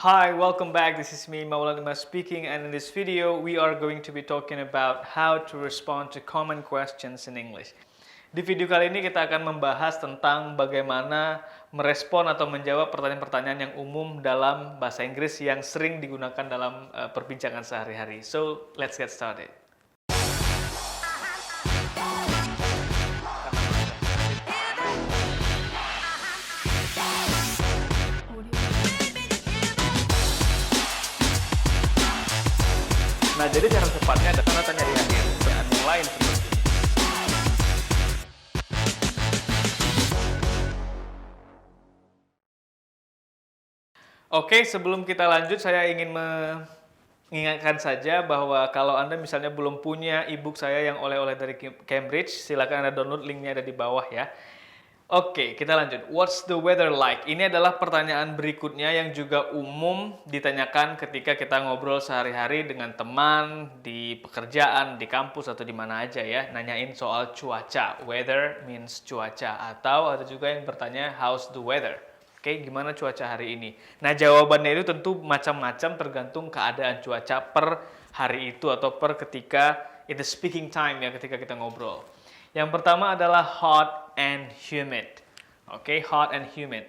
Hi, welcome back. This is me, Maulana speaking, and in this video, we are going to be talking about how to respond to common questions in English. Di video kali ini kita akan membahas tentang bagaimana merespon atau menjawab pertanyaan-pertanyaan yang umum dalam bahasa Inggris yang sering digunakan dalam perbincangan sehari-hari. So, let's get started. Nah, jadi cara cepatnya ada tanda tanya di akhir dan yang lain seperti ini. Oke, sebelum kita lanjut, saya ingin mengingatkan saja bahwa kalau Anda misalnya belum punya e-book saya yang oleh-oleh dari Cambridge, silakan Anda download, linknya ada di bawah ya. Oke, kita lanjut. What's the weather like? Ini adalah pertanyaan berikutnya yang juga umum ditanyakan ketika kita ngobrol sehari-hari dengan teman, di pekerjaan, di kampus, atau di mana aja ya. Nanyain soal cuaca. Weather means cuaca. Atau ada juga yang bertanya, how's the weather? Oke, gimana cuaca hari ini? Nah, jawabannya itu tentu macam-macam tergantung keadaan cuaca per hari itu atau per ketika it is speaking time ya, ketika kita ngobrol. Yang pertama adalah hot and humid. Oke, hot and humid.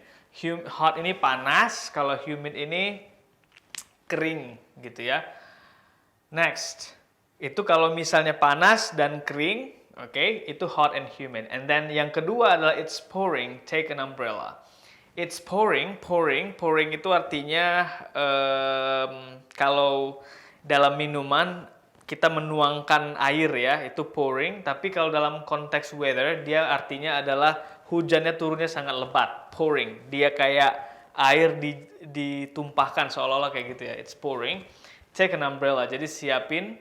Hot ini panas, kalau humid ini kering gitu ya. Next, itu kalau misalnya panas dan kering, oke, itu hot and humid. And then yang kedua adalah it's pouring, take an umbrella. It's pouring itu artinya kalau dalam minuman kita menuangkan air ya, itu pouring. Tapi kalau dalam konteks weather, dia artinya adalah hujannya turunnya sangat lebat. Pouring, dia kayak air ditumpahkan seolah-olah kayak gitu ya. It's pouring. Take an umbrella, jadi siapin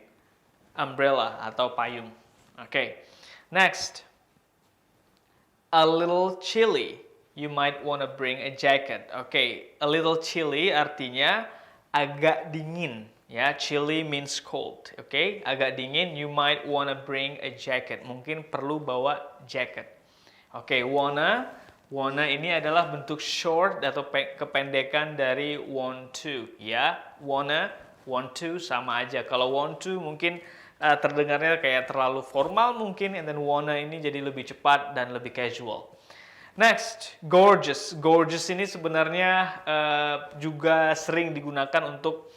umbrella atau payung. Oke. Next, a little chilly. You might wanna bring a jacket. Oke, a little chilly artinya agak dingin. Ya, chilly means cold, oke? Agak dingin, you might wanna bring a jacket. Mungkin perlu bawa jacket. Oke, wanna ini adalah bentuk short atau kependekan dari want to, ya. Wanna, want to sama aja. Kalau want to mungkin terdengarnya kayak terlalu formal mungkin, and then wanna ini jadi lebih cepat dan lebih casual. Next, gorgeous. Gorgeous ini sebenarnya juga sering digunakan untuk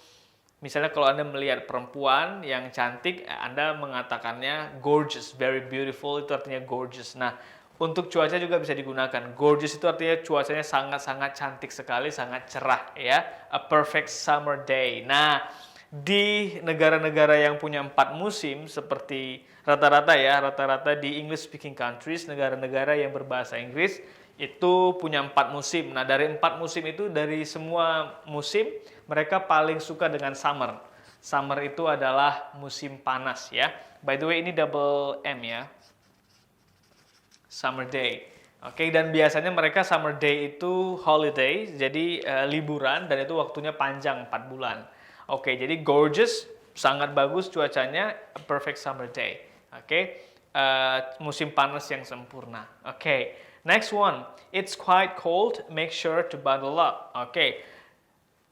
misalnya kalau Anda melihat perempuan yang cantik, Anda mengatakannya gorgeous, very beautiful, itu artinya gorgeous. Nah, untuk cuaca juga bisa digunakan. Gorgeous itu artinya cuacanya sangat-sangat cantik sekali, sangat cerah ya. A perfect summer day. Nah, di negara-negara yang punya 4 musim, seperti rata-rata di English speaking countries, negara-negara yang berbahasa Inggris, itu punya 4 musim. Nah, dari 4 musim itu, dari semua musim, mereka paling suka dengan summer. Summer itu adalah musim panas ya. By the way, ini double M ya. Summer day. Oke, dan biasanya mereka summer day itu holiday, jadi liburan, dan itu waktunya panjang, 4 bulan. Oke, jadi gorgeous, sangat bagus cuacanya, a perfect summer day. Oke, musim panas yang sempurna. Oke, next one, it's quite cold, make sure to bundle up. Oke,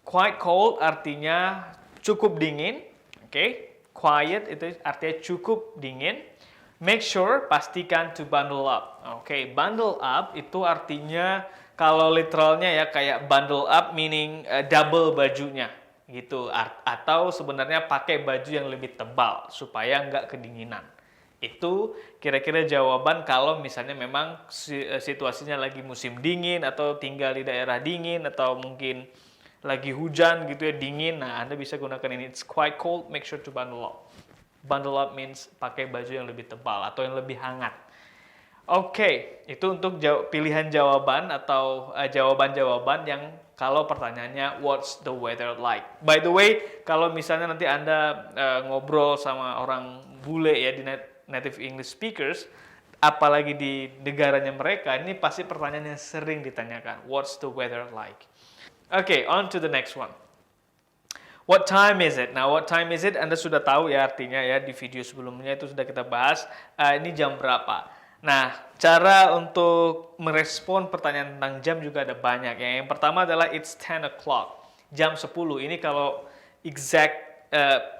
quite cold artinya cukup dingin. Oke, quiet itu artinya cukup dingin. Make sure, pastikan to bundle up. Oke, bundle up itu artinya kalau literalnya ya kayak bundle up meaning double bajunya gitu. Atau sebenarnya pakai baju yang lebih tebal supaya nggak kedinginan. Itu kira-kira jawaban kalau misalnya memang situasinya lagi musim dingin atau tinggal di daerah dingin atau mungkin lagi hujan gitu ya, dingin. Nah, Anda bisa gunakan ini. It's quite cold, make sure to bundle up. Bundle up means pakai baju yang lebih tebal atau yang lebih hangat. Oke, itu untuk pilihan jawaban atau jawaban-jawaban yang kalau pertanyaannya what's the weather like. By the way, kalau misalnya nanti Anda ngobrol sama orang bule ya di native English speakers, apalagi di negaranya mereka, ini pasti pertanyaan yang sering ditanyakan. What's the weather like? Oke, on to the next one. What time is it? Nah, what time is it? Anda sudah tahu ya artinya ya, di video sebelumnya itu sudah kita bahas. Ini jam berapa? Nah, cara untuk merespon pertanyaan tentang jam juga ada banyak. Yang pertama adalah it's 10 o'clock. Jam 10. Ini kalau exact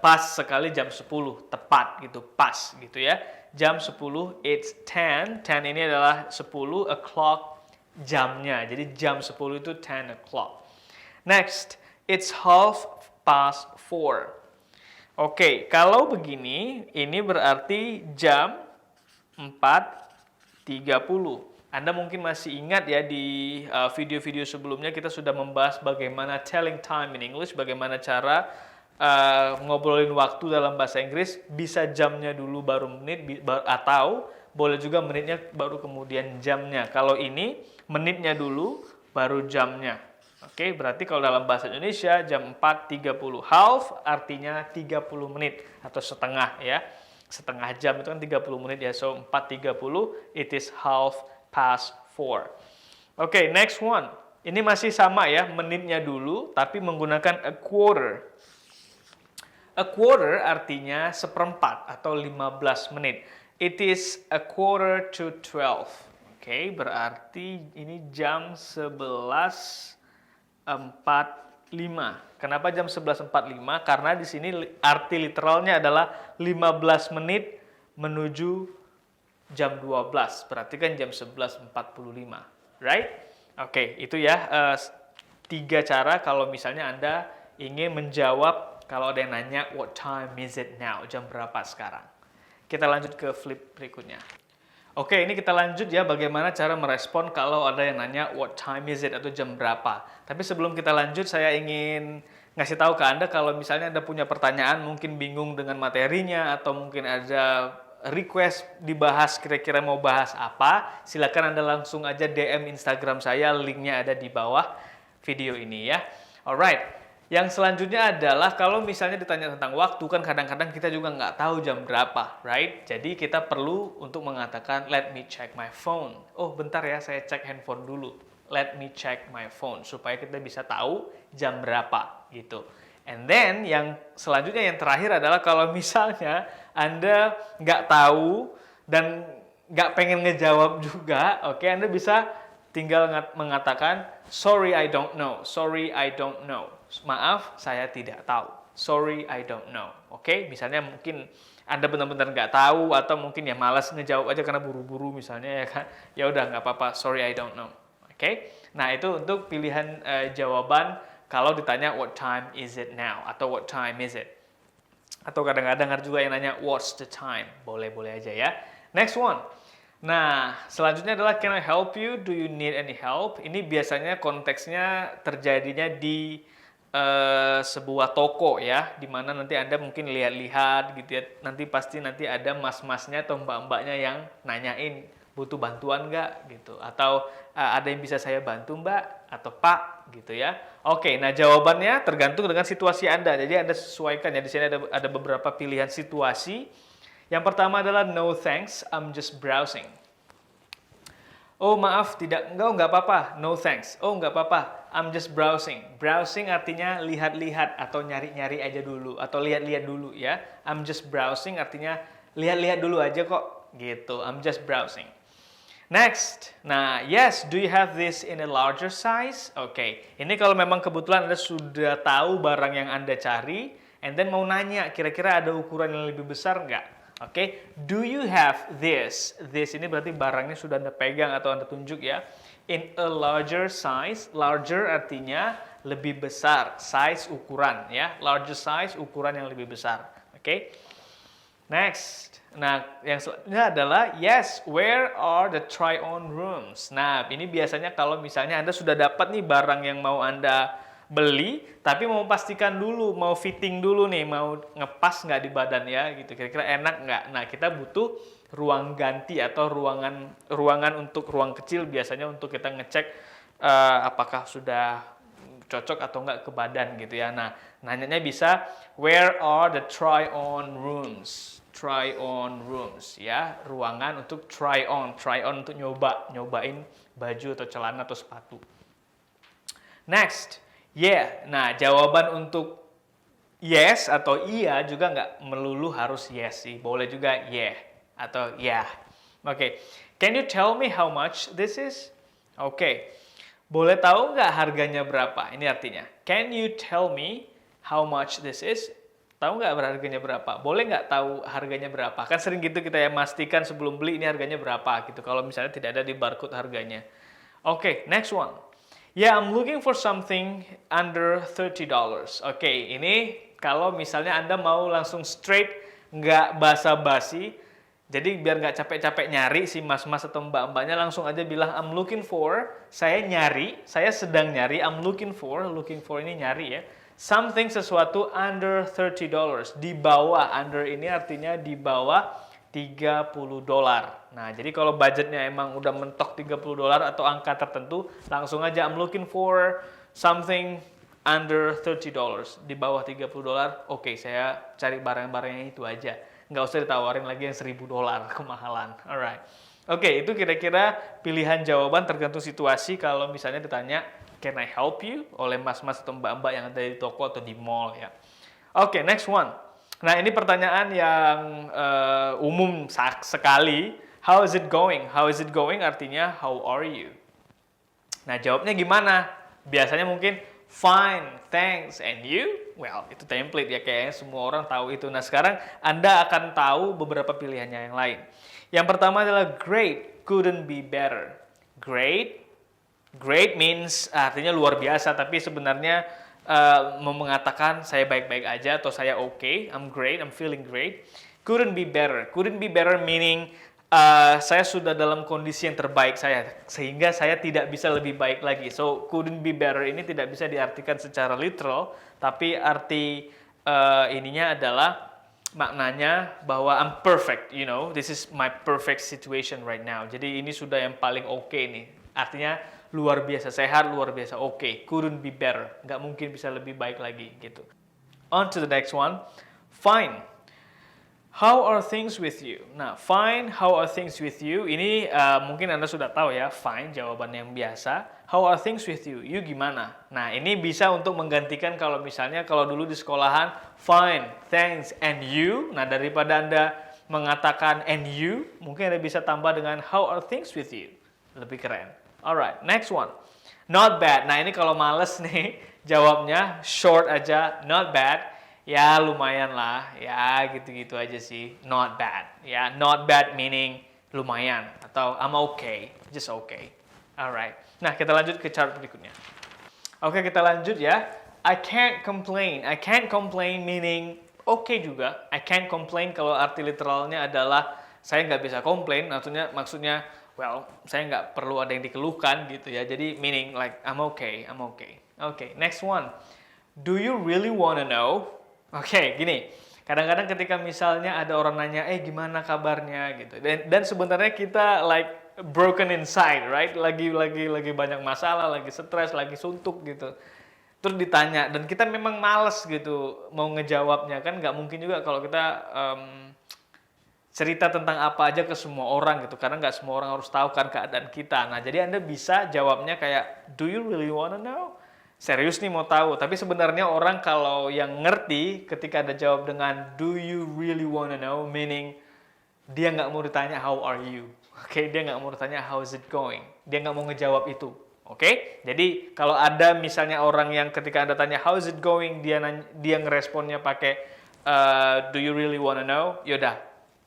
pas sekali jam 10, tepat gitu, pas gitu ya. Jam 10, it's 10. 10 ini adalah 10, o'clock jamnya. Jadi jam 10 itu 10 o'clock. Next, it's 4:30. Oke, kalau begini, ini berarti jam 4:30. Anda mungkin masih ingat ya di video-video sebelumnya kita sudah membahas bagaimana telling time in English, bagaimana cara ngobrolin waktu dalam bahasa Inggris, bisa jamnya dulu baru menit, atau boleh juga menitnya baru kemudian jamnya. Kalau ini menitnya dulu baru jamnya. Oke, berarti kalau dalam bahasa Indonesia jam 4:30. Half artinya 30 menit atau setengah ya. Setengah jam itu kan 30 menit ya. So 4:30, it is 4:30. Oke, next one. Ini masih sama ya, menitnya dulu tapi menggunakan a quarter. A quarter artinya seperempat atau 15 menit. It is a quarter to 12. Oke, berarti ini jam 11:45. Kenapa jam 11:45? Karena di sini arti literalnya adalah 15 menit menuju jam 12. Berarti kan jam 11:45. Right? Oke, itu ya 3 cara kalau misalnya Anda ingin menjawab kalau ada yang nanya what time is it now? Jam berapa sekarang? Kita lanjut ke flip berikutnya. Oke, ini kita lanjut ya bagaimana cara merespon kalau ada yang nanya what time is it atau jam berapa. Tapi sebelum kita lanjut, saya ingin ngasih tahu ke Anda kalau misalnya Anda punya pertanyaan, mungkin bingung dengan materinya atau mungkin ada request dibahas kira-kira mau bahas apa, silakan Anda langsung aja DM Instagram saya, linknya ada di bawah video ini ya. Alright. Yang selanjutnya adalah kalau misalnya ditanya tentang waktu, kan kadang-kadang kita juga nggak tahu jam berapa, right? Jadi kita perlu untuk mengatakan, let me check my phone. Oh, bentar ya, saya cek handphone dulu. Let me check my phone, supaya kita bisa tahu jam berapa, gitu. And then, yang selanjutnya, yang terakhir adalah kalau misalnya Anda nggak tahu dan nggak pengen ngejawab juga, oke, Anda bisa tinggal mengatakan, sorry, I don't know. Sorry, I don't know. Maaf, saya tidak tahu. Sorry, I don't know. Oke, misalnya mungkin Anda benar-benar nggak tahu atau mungkin ya malas ngejawab aja karena buru-buru misalnya ya kan. Ya udah nggak apa-apa. Sorry, I don't know. Oke. Nah, itu untuk pilihan jawaban kalau ditanya what time is it now atau what time is it. Atau kadang-kadang ada juga yang nanya what's the time. Boleh-boleh aja ya. Next one. Nah, selanjutnya adalah can I help you? Do you need any help? Ini biasanya konteksnya terjadinya di sebuah toko ya, di mana nanti Anda mungkin lihat-lihat gitu ya. Nanti pasti nanti ada mas-masnya atau mbak-mbaknya yang nanyain butuh bantuan nggak gitu, atau ada yang bisa saya bantu mbak atau pak gitu ya. Oke, nah jawabannya tergantung dengan situasi Anda. Jadi Anda sesuaikan ya. Di sini ada beberapa pilihan situasi. Yang pertama adalah no thanks, I'm just browsing. Oh maaf, nggak apa-apa, no thanks. Oh nggak apa-apa, I'm just browsing. Browsing artinya lihat-lihat atau nyari-nyari aja dulu atau lihat-lihat dulu ya. I'm just browsing artinya lihat-lihat dulu aja kok gitu. I'm just browsing. Next, nah yes, do you have this in a larger size? Oke, ini kalau memang kebetulan Anda sudah tahu barang yang Anda cari, and then mau nanya kira-kira ada ukuran yang lebih besar nggak? Oke, do you have this? This ini berarti barangnya sudah Anda pegang atau Anda tunjuk ya. In a larger size, larger artinya lebih besar, size ukuran ya. Larger size ukuran yang lebih besar. Oke. Next. Nah, yang selanjutnya adalah yes, where are the try on rooms? Nah, ini biasanya kalau misalnya Anda sudah dapat nih barang yang mau Anda beli, tapi mau pastikan dulu, mau fitting dulu nih, mau ngepas nggak di badan ya, gitu. Kira-kira enak nggak? Nah, kita butuh ruang ganti atau ruangan untuk ruang kecil biasanya untuk kita ngecek apakah sudah cocok atau nggak ke badan gitu ya. Nah, nanyanya bisa where are the try on rooms? Try on rooms ya, ruangan untuk try on untuk nyobain baju atau celana atau sepatu. Next. Yeah, nah jawaban untuk yes atau iya juga nggak melulu harus yes sih. Boleh juga yeah atau yeah. Oke, can you tell me how much this is? Oke, Boleh tahu nggak harganya berapa? Ini artinya, can you tell me how much this is? Tahu nggak harganya berapa? Boleh nggak tahu harganya berapa? Kan sering gitu kita ya pastikan sebelum beli ini harganya berapa gitu. Kalau misalnya tidak ada di barcode harganya. Oke, next one. Yeah, I'm looking for something under $30. Oke, ini kalau misalnya Anda mau langsung straight, nggak basa-basi, jadi biar nggak capek-capek nyari si mas-mas atau mbak-mbaknya, langsung aja bilang I'm looking for, saya nyari, saya sedang nyari, I'm looking for ini nyari ya, something sesuatu under $30, di bawah, under ini artinya di bawah $30. Nah, jadi kalau budgetnya emang udah mentok $30 atau angka tertentu, langsung aja I'm looking for something under $30, di bawah $30. Oke, saya cari barang-barangnya itu aja. Nggak usah ditawarin lagi yang $1.000 kemahalan. Alright. Oke, itu kira-kira pilihan jawaban tergantung situasi. Kalau misalnya ditanya, can I help you? Oleh mas-mas atau mbak-mbak yang ada di toko atau di mall ya. Oke, next one. Nah, ini pertanyaan yang umum sekali. How is it going? How is it going artinya how are you? Nah, jawabnya gimana? Biasanya mungkin fine, thanks, and you? Well, itu template ya, kayaknya semua orang tahu itu. Nah, sekarang Anda akan tahu beberapa pilihannya yang lain. Yang pertama adalah great, couldn't be better. Great, great means artinya luar biasa, tapi sebenarnya mau mengatakan saya baik-baik aja atau saya okay, I'm great, I'm feeling great. Couldn't be better meaning saya sudah dalam kondisi yang terbaik saya, sehingga saya tidak bisa lebih baik lagi. So, couldn't be better ini tidak bisa diartikan secara literal, tapi arti ininya adalah maknanya bahwa I'm perfect, you know, this is my perfect situation right now. Jadi ini sudah yang paling oke nih. Artinya luar biasa sehat, luar biasa oke. Couldn't be better, nggak mungkin bisa lebih baik lagi gitu. On to the next one, fine. How are things with you? Nah, fine, how are things with you? Ini mungkin Anda sudah tahu ya, fine, jawaban yang biasa. How are things with you? You gimana? Nah, ini bisa untuk menggantikan kalau misalnya kalau dulu di sekolahan, fine, thanks, and you. Nah, daripada Anda mengatakan and you, mungkin Anda bisa tambah dengan how are things with you? Lebih keren. Alright, next one. Not bad. Nah, ini kalau males nih, jawabnya short aja, not bad. Ya lumayan lah, ya gitu-gitu aja sih, not bad. Ya, not bad meaning lumayan atau I'm okay, just okay. Alright. Nah, kita lanjut ke chart berikutnya. Oke, kita lanjut ya. I can't complain meaning okay juga. I can't complain kalau arti literalnya adalah saya nggak bisa komplain, maksudnya well, saya nggak perlu ada yang dikeluhkan gitu ya. Jadi meaning like I'm okay. Okay, next one. Do you really wanna know? Oke, gini. Kadang-kadang ketika misalnya ada orang nanya, gimana kabarnya gitu. Dan sebenarnya kita like broken inside, right? Lagi banyak masalah, lagi stres, lagi suntuk gitu. Terus ditanya dan kita memang males gitu mau ngejawabnya, kan nggak mungkin juga kalau kita cerita tentang apa aja ke semua orang gitu, karena nggak semua orang harus tahu kan keadaan kita. Nah, jadi Anda bisa jawabnya kayak, do you really wanna know? Serius nih mau tahu, tapi sebenarnya orang kalau yang ngerti ketika ada jawab dengan do you really wanna know, meaning dia nggak mau ditanya how are you, oke? Dia nggak mau ditanya how is it going, dia nggak mau ngejawab itu, oke? Jadi kalau ada misalnya orang yang ketika Anda tanya how is it going, dia ngeresponnya pakai do you really wanna know, yaudah,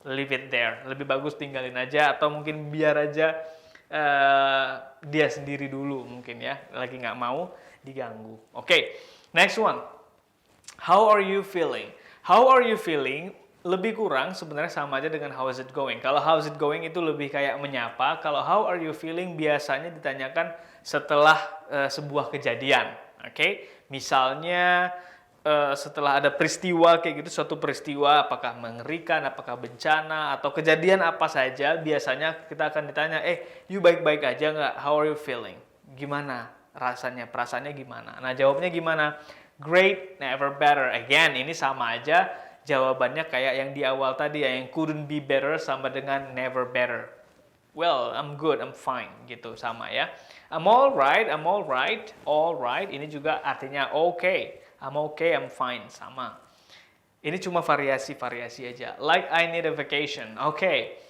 leave it there, lebih bagus tinggalin aja, atau mungkin biar aja dia sendiri dulu mungkin ya, lagi nggak mau diganggu. Oke, next one. How are you feeling? How are you feeling? Lebih kurang sebenarnya sama aja dengan how is it going. Kalau how is it going itu lebih kayak menyapa. Kalau how are you feeling biasanya ditanyakan setelah sebuah kejadian. Oke, misalnya setelah ada peristiwa kayak gitu, suatu peristiwa apakah mengerikan, apakah bencana, atau kejadian apa saja, biasanya kita akan ditanya, you baik-baik aja nggak? How are you feeling? Gimana rasanya, perasaannya gimana? Nah, jawabnya gimana? Great, never better. Again, ini sama aja jawabannya kayak yang di awal tadi ya, yang couldn't be better sama dengan never better. Well, I'm good, I'm fine, gitu, sama ya. I'm alright, alright, ini juga artinya okay. I'm okay, I'm fine, sama. Ini cuma variasi aja. Like I need a vacation, okay.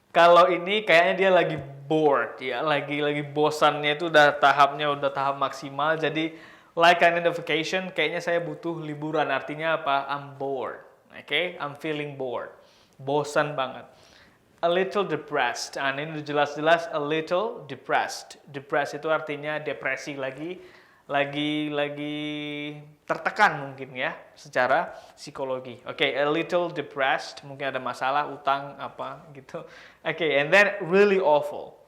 Kalau ini kayaknya dia lagi bored ya, lagi bosannya itu udah tahap maksimal. Jadi like kind of vacation, kayaknya saya butuh liburan. Artinya apa? I'm bored. Oke, I'm feeling bored. Bosan banget. A little depressed. Nah, ini jelas-jelas a little depressed. Depressed itu artinya depresi lagi tertekan mungkin ya secara psikologi. Oke, a little depressed, mungkin ada masalah utang apa gitu. Oke, and then really awful.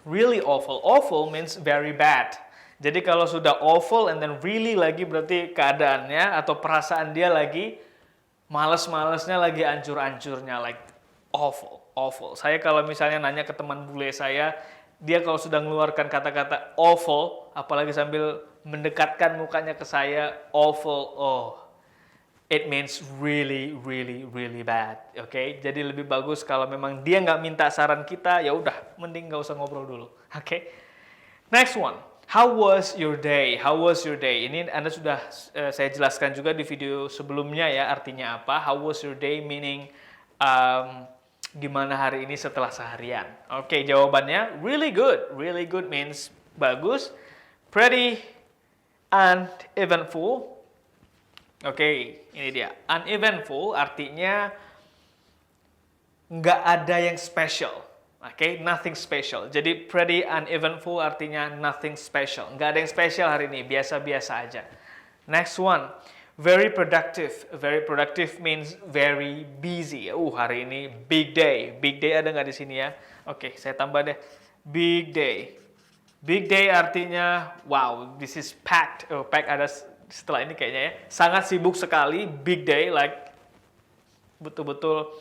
Really awful. Awful means very bad. Jadi kalau sudah awful and then really lagi berarti keadaannya atau perasaan dia lagi males-malesnya, lagi ancur-ancurnya, like awful, awful. Saya kalau misalnya nanya ke teman bule saya, dia kalau sudah mengeluarkan kata-kata awful, apalagi sambil mendekatkan mukanya ke saya, awful, oh, it means really, really, really bad. Oke, jadi lebih bagus kalau memang dia nggak minta saran kita, ya udah, mending nggak usah ngobrol dulu. Oke, next one. How was your day? How was your day? Ini Anda sudah saya jelaskan juga di video sebelumnya ya, artinya apa? How was your day? Meaning gimana hari ini setelah seharian? Oke, jawabannya really good. Really good means bagus, pretty, and eventful. Oke, ini dia. Uneventful artinya nggak ada yang special. Oke, nothing special. Jadi pretty uneventful artinya nothing special. Nggak ada yang special hari ini, biasa-biasa aja. Next one. Very productive. Very productive means very busy. Hari ini big day. Big day ada nggak di sini ya? Oke, saya tambah deh. Big day. Big day artinya, wow, this is packed. Oh, packed ada setelah ini kayaknya ya. Sangat sibuk sekali. Big day, like betul-betul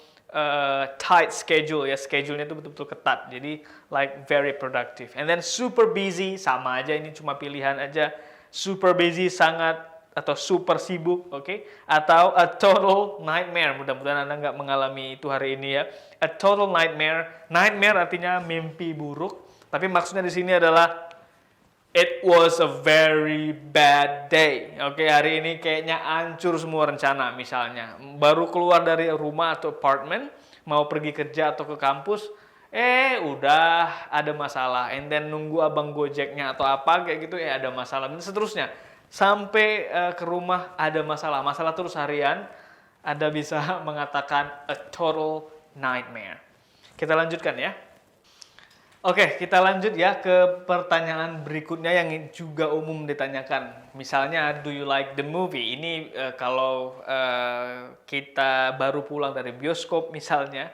tight schedule ya. Schedule-nya itu betul-betul ketat. Jadi, like very productive. And then super busy, sama aja. Ini cuma pilihan aja. Super busy, sangat atau super sibuk, oke? Atau a total nightmare. Mudah-mudahan Anda nggak mengalami itu hari ini ya. A total nightmare. Nightmare artinya mimpi buruk. Tapi maksudnya di sini adalah it was a very bad day. Oke, hari ini kayaknya hancur semua rencana misalnya. Baru keluar dari rumah atau apartemen, mau pergi kerja atau ke kampus, udah ada masalah. And then nunggu abang Gojeknya atau apa kayak gitu, ada masalah. Dan seterusnya. Sampai ke rumah ada masalah. Masalah terus harian. Anda bisa mengatakan a total nightmare. Kita lanjutkan ya. Oke, kita lanjut ya ke pertanyaan berikutnya yang juga umum ditanyakan. Misalnya, do you like the movie? Ini kalau kita baru pulang dari bioskop misalnya,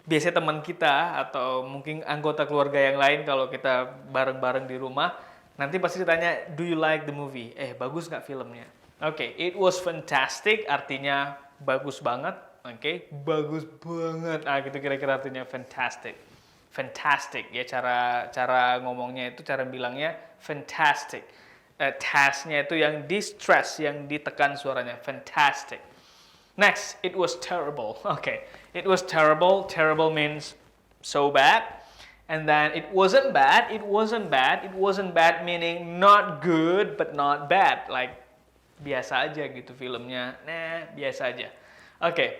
biasanya teman kita atau mungkin anggota keluarga yang lain kalau kita bareng-bareng di rumah, nanti pasti ditanya, do you like the movie? Bagus nggak filmnya? Oke, it was fantastic, artinya bagus banget. Oke, bagus banget. Gitu kira-kira artinya fantastic. Fantastic, ya cara ngomongnya itu, cara bilangnya fantastic. Task-nya itu yang di-stress, yang ditekan suaranya. Fantastic. Next, it was terrible. Oke, it was terrible. Terrible means so bad. And then it wasn't bad, it wasn't bad, it wasn't bad meaning not good but not bad. Like biasa aja gitu filmnya, biasa aja. Oke.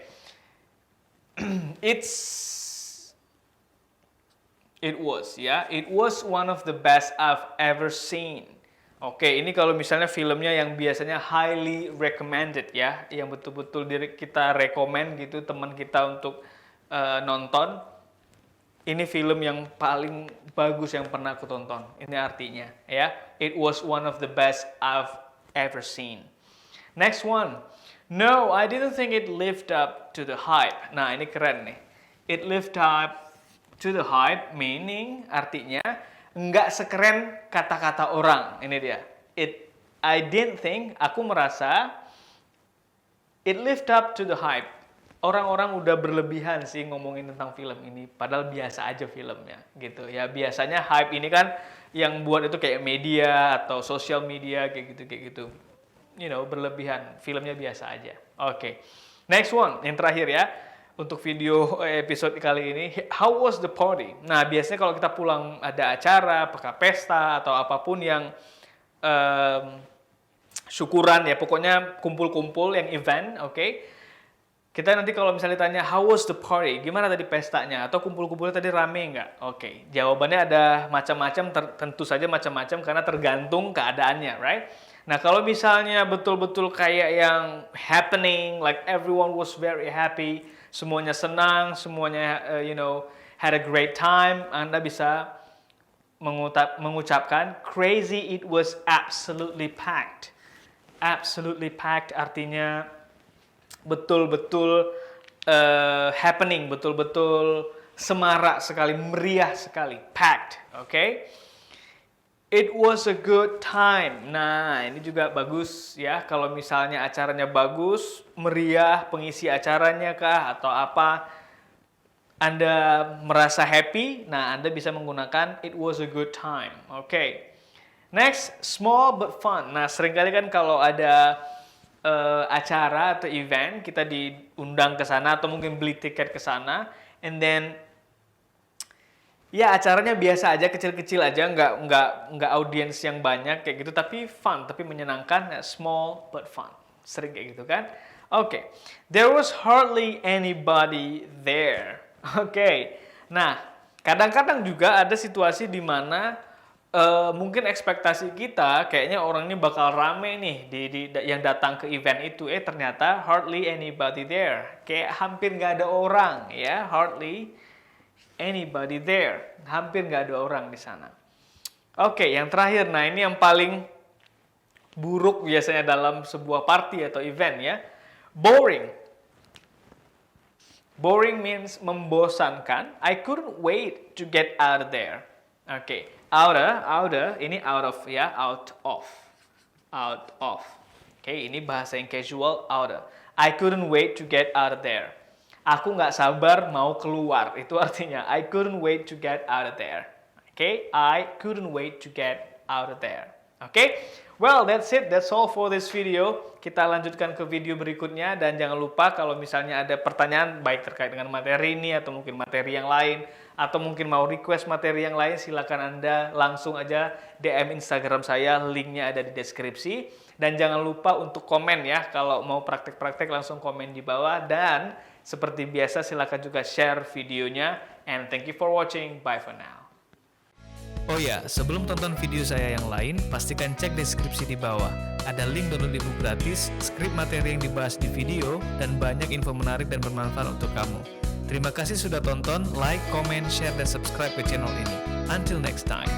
It was one of the best I've ever seen. Oke, ini kalau misalnya filmnya yang biasanya highly recommended ya, yang betul-betul kita rekomen gitu teman kita untuk nonton. Ini film yang paling bagus yang pernah aku tonton. Ini artinya, ya. It was one of the best I've ever seen. Next one. No, I didn't think it lived up to the hype. Nah, ini keren nih. It lived up to the hype, meaning artinya nggak sekeren kata-kata orang. Ini dia. I didn't think, aku merasa it lived up to the hype. Orang-orang udah berlebihan sih ngomongin tentang film ini, padahal biasa aja filmnya gitu ya. Biasanya hype ini kan yang buat itu kayak media atau sosial media kayak gitu. Berlebihan. Filmnya biasa aja. Oke. Next one, yang terakhir ya. Untuk video episode kali ini, how was the party? Nah, biasanya kalau kita pulang ada acara, pesta atau apapun yang syukuran ya, pokoknya kumpul-kumpul yang event, oke. Kita nanti kalau misalnya ditanya, how was the party? Gimana tadi pestanya? Atau kumpul-kumpulnya tadi rame nggak? Oke, jawabannya ada macam-macam, tentu saja macam-macam karena tergantung keadaannya, right? Nah, kalau misalnya betul-betul kayak yang happening, like everyone was very happy, semuanya senang, semuanya, had a great time, Anda bisa mengucapkan, crazy, it was absolutely packed. Absolutely packed artinya betul-betul happening, betul-betul semarak sekali, meriah sekali, packed, okay? It was a good time. Nah, ini juga bagus ya, kalau misalnya acaranya bagus, meriah, pengisi acaranya kah, atau apa, Anda merasa happy, nah Anda bisa menggunakan it was a good time, okay? Next, small but fun. Nah, seringkali kan kalau ada acara atau event, kita diundang ke sana atau mungkin beli tiket ke sana, and then ya acaranya biasa aja, kecil-kecil aja, nggak audiens yang banyak kayak gitu, tapi fun, tapi menyenangkan, small but fun. Sering kayak gitu kan? Oke. There was hardly anybody there. Oke. Nah, kadang-kadang juga ada situasi di mana mungkin ekspektasi kita kayaknya orang ini bakal rame nih yang datang ke event itu, ternyata hardly anybody there, kayak hampir nggak ada orang ya, hardly anybody there, hampir nggak ada orang di sana. Oke, yang terakhir, nah ini yang paling buruk biasanya dalam sebuah party atau event ya, boring. Boring means membosankan. I couldn't wait to get out of there. Oke, out of, ini out of ya, out of. Oke, ini bahasa yang casual, out of. I couldn't wait to get out of there. Aku nggak sabar mau keluar. Itu artinya I couldn't wait to get out of there. Oke, I couldn't wait to get out of there. Oke, well that's it, that's all for this video. Kita lanjutkan ke video berikutnya, dan jangan lupa kalau misalnya ada pertanyaan baik terkait dengan materi ini atau mungkin materi yang lain, atau mungkin mau request materi yang lain, silakan Anda langsung aja DM Instagram saya, linknya ada di deskripsi. Dan jangan lupa untuk komen ya, kalau mau praktek-praktek langsung komen di bawah, dan seperti biasa silakan juga share videonya, and thank you for watching, bye for now. Oh ya, sebelum tonton video saya yang lain, pastikan cek deskripsi di bawah. Ada link download ebook gratis, skrip materi yang dibahas di video, dan banyak info menarik dan bermanfaat untuk kamu. Terima kasih sudah tonton, like, comment, share, dan subscribe ke channel ini. Until next time.